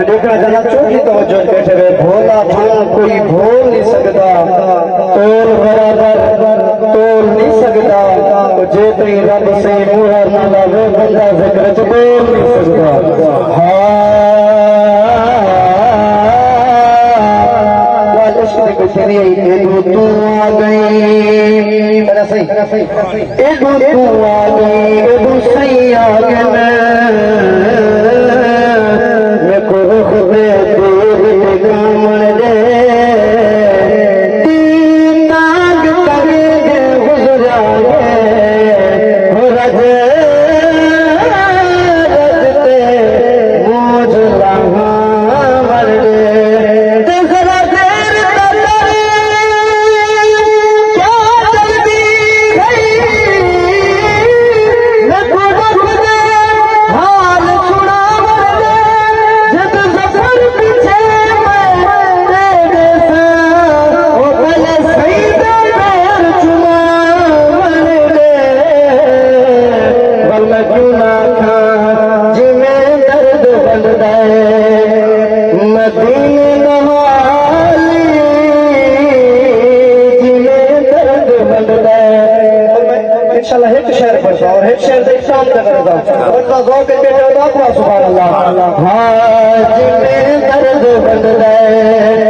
देखना जना चौकी तवज्जो बैठे हुए भोला भान कोई भूल नहीं सकता तोल बराबर तोल नहीं सकता जे तई रब से मुहर ना लावे बंदा जिक्र च बोल नहीं सकता तू आ गई सही तू आ गई सही आ गए मैं को खुदे तेरे दामन दे तीन नाग करे दे गुजरा गे हो रजे रजते मोज लहा मर दे तेरा देर क्या जल्दी गई मैं को खुदे हाल छुड़ा मर दे जब सफर पीछे मैं तेरे से ओ भले सही पैर चुमा मर दे पर मैं क्यों ना खा जिमें दर्द बंद दे मदीने नवाली जिमें दर्द बंद दे इंशाल्लाह एक शेर पढ़ता और एक शेर से शाम तक करता और ना गो के बेटे सुभान अल्लाह हां जिमें दर्द बंद दे